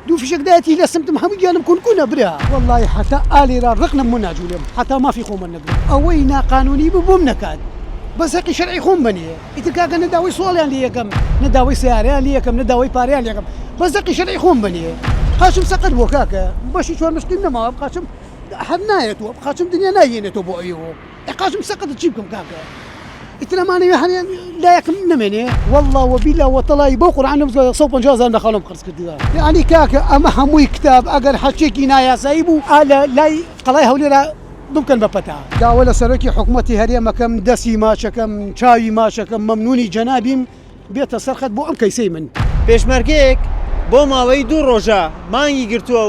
دو في شقداتي لا سمت محمد جانم كنا برا والله حتى آلي رقنا منا جولهم حتى ما في خوم النقل أوينا قانوني ببوم نكاد بس هكي شرعي خوم بنيه إتكاك نداوي سؤال ليكم نداوي سيارة ليكم نداوي باريا ليكم بس هكي شرعي خوم بنيه قاشم سقط بوكاكا باش شو المشكلة ما قاشم حنايته قاشم دنيا ناينته بوعيوه قاشم سقط تجيبكم كاكا إتنا يعني لا يكم نمني والله وبالله وطلعي بقر عنهم صوب جازا دخلهم خلص كده يعني كاكا أما هموي كتاب أجر حشيك نايا سايبو على لا قلاي هولي ممكن ببتها دا ولا سركي حكومتي هريا مكم دسي ما شكم شاوي ما شكم ممنوني جنابي بيت سرخت بو أم كيسي من پێشمەرگەیەک بۆ ماوەی 2 ڕۆژە مانگی گرتووە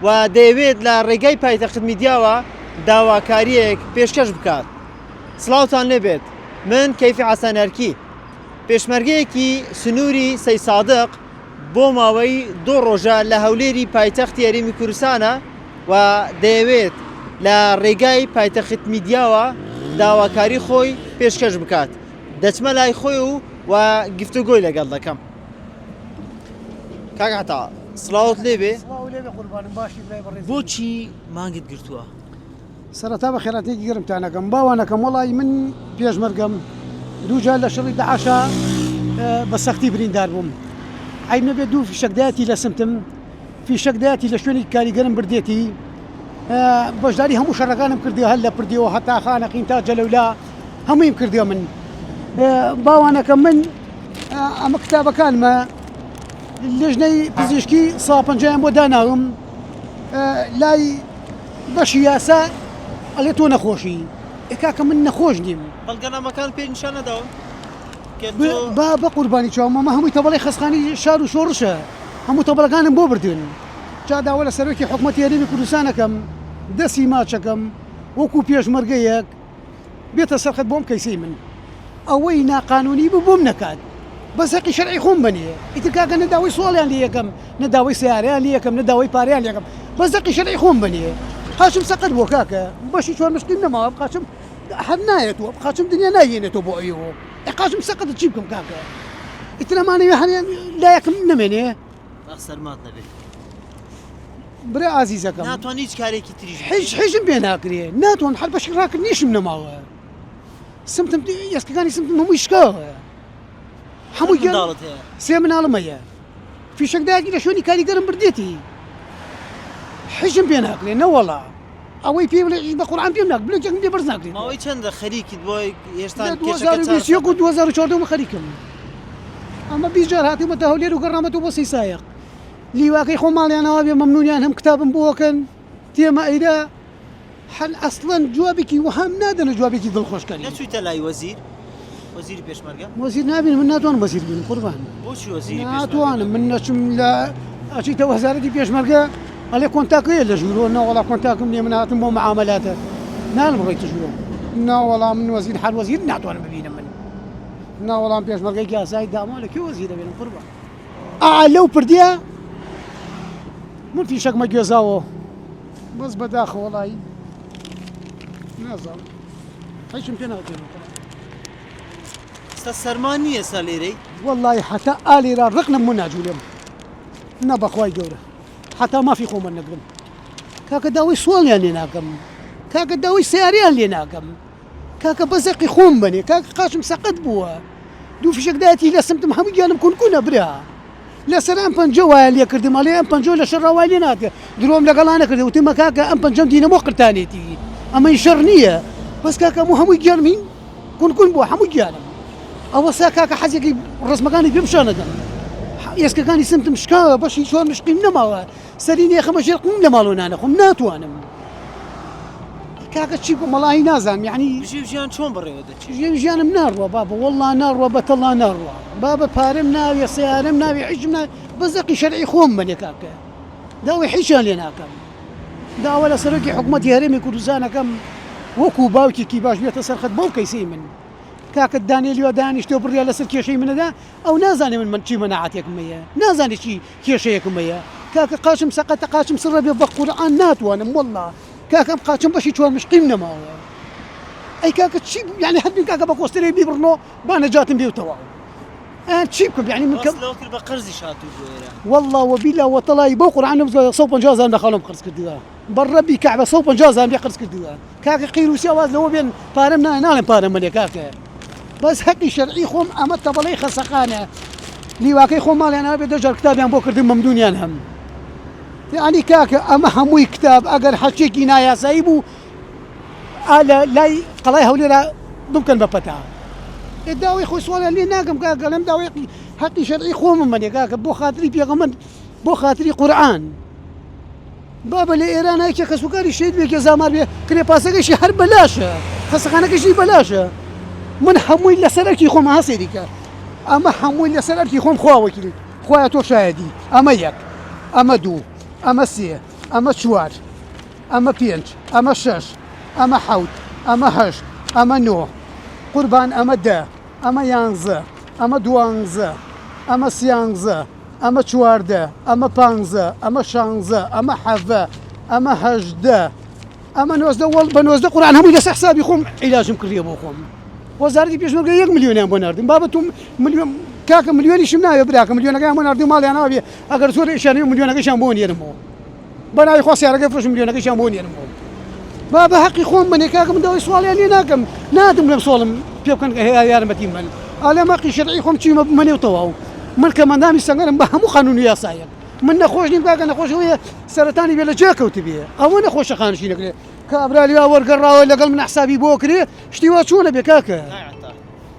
و دەیەوێت لە ڕێگای پایتەخت میدیاوە داواکاریەک پێشکەش بکات. سڵاوتان لێبێت، من کەیفی حەسەنەرکی پێشمەرگەیەکی سنووری سەی سادق بۆ ماوەی 2 ڕۆژە لە هەولێری پایتەختی هەرێمی کوردستانە و دەیەوێت لە ڕێگای پایتەخت میدیاوە داواکاری خۆی پێشکەش بکات. دەچمە لای خۆی و گفتوگۆی لەگەڵ دەکەم. کاک عەتا سڵاوت لێبێ بۆچی مانگت گرتووە؟ سەرەتا بە خێراتێکی گرمتانەکەم باوانەکەم وڵی من پێشمەرگەم دووجار لە شەڕی داعاشە بە سەختی بریندار بووم. عیب نەبێت دوو فیشەکدایەتی لە سمتم فیشەکدایەتی لە شوێنی کاریگەرم بردێتی بەشداری هەموو شەڕەکانم کردی هەل لە پردیەوە هەتا خانەقین تا جەلەولا هەموویم کردیوە من. باوانەکەم من ئەمە کتابەکانمە لێژنەی پزیشکی ساپەنجیان بۆ داناوم لای بەشی یاسا ئەڵێ تۆ نەخۆشی کاکە من نەخۆش نیم بەڵگەنامەکان پێ نیشان نەداون با بە قوربانی چاومەمە هەمووی تەبەڵی خەسخانی شار و شۆڕشە هەموو تەبەڵەکانم بۆ بردن جاداوە لە سەرۆکی حکوومەتی هەرێمی کوردستانەکەم دەستی ماچەکەم وەکو پێشمەرگەیەک بێتە سەرخەت بۆم کەیسەی من ئەوەی ناقانونی بووم نەکات بەس هەقی شەرعی خۆم بنێ ئیترکاکە نەداوای سوڵیان لێ یەکەم نەداوای سیارەیان لێ یەکەم نەداوای پارەیان لێ یەکەم بەس هەقی شەرعی خۆم بنێ قاشم سەقەت بۆ کاکە بەشی چۆن مشکل نەماوە بقاشم هەر نایەتەوە بقاشم دنیا نایێنێتەوە بۆ ئەوەوە قاشم سەقەت چی بکەم کاکە ئیترەمانەوێ هەنیان لا یەکەم نەمێنێ سەرمات نەبێت برا عزیزەکەم ناتوان هیچ کارێکی تریش حیژم پێ ناکرێ ناتوان هەر بەشی ڕاکردنیشم نەماوە سمتم یاسکەکانی سمتم هەمووی شکاوە هەمووی منداڵت هەیە 3 مناڵم هەیە فیشەکدایەکی لە شوێنی کاریگەرم بردێتی حیژم پێ ناکرێ نەوەڵا ئەوەی پێ بڵێ بە قورعان پێم ناکرێ بلوکێکم پێ بەرز ناکرێت ماوەی چەندە خەریکیت بۆی هێشتا 2021 و 2014 خەریکم ئەمە 20 جار هاتوومەتە هەولێر و گەڕامەتەوە بۆ سەی سایق لیواکەی خۆ ماڵیانەوە بێ مەمنونیان هەم کتابم بۆکەن تێمە ئەیدا هەل ئەسڵەن جوابێکی وەهام نادەنە جوابێکی دڵخۆشکەری نەچوویتە لای وەزیر وەزیری پێشمەرگە وەزیر نابین من ناتوانم وەزیر بین قوربان بۆچی وەزیری پێشمەرگە ناتوانم من نەچم لە ئەچیتە وەزارەتی پێشمەرگە ئەڵێ کۆنتاکەیە لە ژوورۆ ناوەڵا کۆنتاکم لێ من هاتم بۆ معاملاتە نانم ڕێیتە ژوورۆ ناوەڵا من وەزیر هەر وەزیر ناتوانم ببینم من ناوەڵام پێشمەرگەی یاسای داما لەکوێ وەزیرە بێنم قوربان لەو پردیە من فیشەکمە گوێزاوە بەس بەداخە وەڵایی نازانم حیشم پێ ناکرێت سەرمان نییە سا لێرەی والله حتى آلي رقنا منا جولهم نبا خواي جورة حتى ما في خوم النقم كاك داوي سوال يعني ناقم كاك داوي سياريان لي ناقم كاك بزقي خوم بني كاك قاشم سقط بوها دو في شقداتي لا سمت محمد جانم كون برا لا سلام بنجوا اللي كردي مالي ام بنجوا لا شر وايلي ناك دروم لقلانا كردي وتما كاكا ام بنجم دينا مو قرتانيتي اما يشرنيه بس كاكا مو محمد جانمين كون بو محمد جانم ئەوە ساکاکە حەزێکی ڕسمەکانی پێ بشانەدەن ئێسکەکانی سمتم شکاوە بەشی چۆن مشقیم نەماوە سەری نێخەمە ژێرقم لە ماڵۆ نانەخۆم ناتوانم کاکە چی مەڵایی نازانم یعنی ژیان چۆن بڕێوە دەچێت ژیانم ناڕوە بابە وەڵڵا ناڕوە بەتەڵا ناڕوە بابە پارەم ناوێ سیارەم ناوێ حیشم بەزەقی شەرعی خۆم بنێ کاکە داوای حیشان لێ ناکەم داوە لە سەرۆکی حکوومەتی هەرێمی کوردستانەکەم وەکو باوکێکی باش بێتە سەرخەت بەو کەیسەی من کاکە دانیێلیوە دانیشتۆ بڕیا لەسەر کێشەی منەدا ئەو نازانێ من چی مەناعەتێکم هەیە نازانێت چی کێشەیەکم هەیە کاکە قاچم سەقەتە قاچم سڕە بێ بە قورعان ناتوانم وەڵڵا کاکەم قاچم بەشی چۆن مشقیم نەماوە ئەی کاکە چی یعنی هەردوو کاکە بە کۆستەرەی بیبڕنەوە با نەجاتم بێتەوە چی بکەم یعنی من کەم لەوە کرد بە قەرزی شاتوو بۆێرە والله وبیلا وتەڵی بۆ قورآنم 150 لە خاڵم قرز کردووە بەڕەبی کەعبە 150 بێ قرز کردووە کاکە قیروسی ئەواز لەوە بێن پارەم ناڵێن پارەم منێ کاکە بەس حەقی شەرعی خۆم ئەمە تەبەڵەی خەسەقانە لیواکەی خۆم ماڵیان هەبێت دەجار کتابیان بۆ کردم مەمدونیان هەم یعنی کاکە ئەمە هەمووی کتاب ئەگەر حەچێکی نایاسایی بوو لای قەڵای هەولێرا بمکەن بە پەتا داوای خۆی سوالان لێ ناکەم کاکە لەم داوای حەقی شەرعی خۆمم منێ کاکە بۆ خاتری پێغەمبەر بۆ خاتری قورئان بابە لە ئێرانای کە کەسوکاری شید بێ کە زامار بێ کرێپاسەکەشی هەر بەلاشە خەسەخانەکەشی بەلاشە من هەمووی لەسەر ئەرکی خۆم هەسێری کە ئەمە هەمووی لەسەر ئەرکی خۆم خواوەکیل خۆیان تۆ شایەدی ئەمە یەک ئەمە دوو ئەمە سێ ئەمە چوار ئەمە پێنج ئەمە شەش ئەمە حەوت ئەمە هەشت ئەمە نۆ قوربان ئەمە دە ئەمە یانزە ئەمە دوانزە ئەمە سیانزە ئەمە چواردە ئەمە پانزە ئەمە شانزە ئەمە حەڤە ئەمە هەژدە ئەمە نۆزدە وەڵ بە نۆزدە قورئان هەمووی لەسەر حسابی خۆم عیلاجم کردیە بۆ خۆم وەزارەتی پێشمەرگە 1 ملیۆنیان بۆ ناردم بابەت تو ملیۆن کاکە ملیۆنیشم ناوێ براکە ملیۆنەکەیان بۆ ناردی ماڵیان ناوێ ئەگەر زۆر ئیشانی ملیۆنەکەیشان بۆ نێرمەوە بەناوی خوا سیارەکەی فرۆش ملیۆنەکەیشان بۆ نێرمەوە با بە حەقی خۆم بنێ کاکە من داوای سواڵیان لێ ناکەم نادم لەم سۆڵم پێ بکەن یارمەتی من ئالێ مەقی شەرعی خۆم چیمە منێ و تەواو من کەمەندامی سەنگەرم بە هەموو قانون و یاسایەک من نەخۆش نیم کاکە نەخۆشەوەیە سەرەتانی بێ لە جێ کەوت بێ ئەوە نەخۆشە خانشی نەکرێ کە ئەبرالیوا وەرگەڕاوە لەگەڵ من حسابی بۆ کرێ شتی وا چۆنە بێ کاکە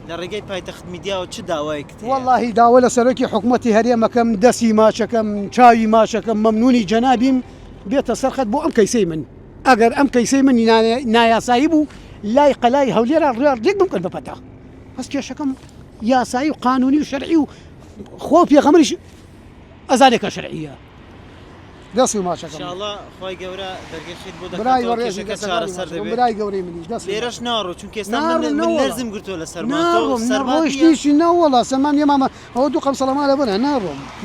لە ڕێگەی پایتەخت میدیاوە چ داوایەکت واللهی داوە لە سەرۆکی حکوومەتی هەرێمەکەم دەستی ماچەکەم چاوی ماچەکەم مەمنونی جەنابیم بێتە سەرخەت بۆ ئەم کەیسەی من ئەگەر ئەم کەیسەی من نایاسایی بوو لای قەلای هەولێرا ڕێک بمکەن بە پەتا بەس کێشەکەم یاسایی و قانونی و شەرعی و خۆ پێغەمبەریش ئەزانێکە شەرعیە دەستی ماچەکەم خۆی گەورە دەرگەشیت بۆ برای وەڕێژی چارەسەر دەبێت برای گەورەی منیش دەست لێرەش ناڕۆ چونکە ئێستا من لەرزم گرتووە لە سەرماڕۆشتیشی ناوەڵا سەمان یێمامە ئەوە دوو قەم سەڵەما لە بەرە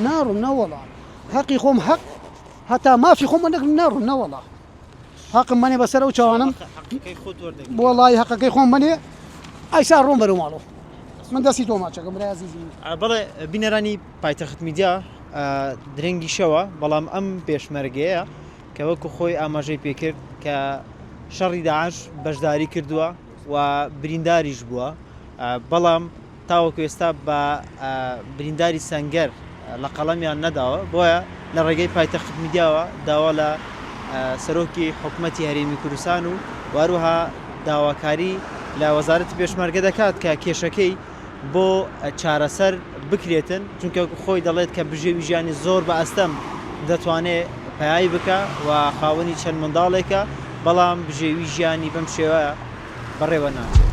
ناڕۆم ناوەڵا حەقی خۆم حەق هەتا مافی خۆم نەکرد ناڕۆم ناوەڵا حەقم منێ بەسەر ئەو چاوانم وەڵای حەقەکەی خۆم منێ ئایسا ڕۆم بەرەو ماڵەوە من دەستی تۆ ماچەکەم برای عەزیزی بەڵێ بینەرانی پایتەخت میدیا درەنگی شەوە بەڵام ئەم پێشمەرگەیە کە وەکو خۆی ئاماژەی پێکرد کە شەڕی داعش بەشداری کردووە و برینداریش بووە بەڵام تاوەکو ئێستا بە برینداری سەنگەر لە قەڵەمیان نەداوە بۆیە لە ڕێگەی پایتەخت میدیاوە داوا لە سەرۆکی حکوومەتی هەرێمی کوردستان و واروها داواکاری لە وەزارەتی پێشمەرگە دەکات کە کێشەکەی بۆ چارەسەر بکرێتن چونکە خۆی دەڵێت کە بژێوی ژیانی زۆر بە ئەستەم دەتوانێت پەیایی بکە و خاوەنی چەند منداڵێکە بەڵام بژێوی ژیانی بەم شێوەیە بەڕێوە ناچێت.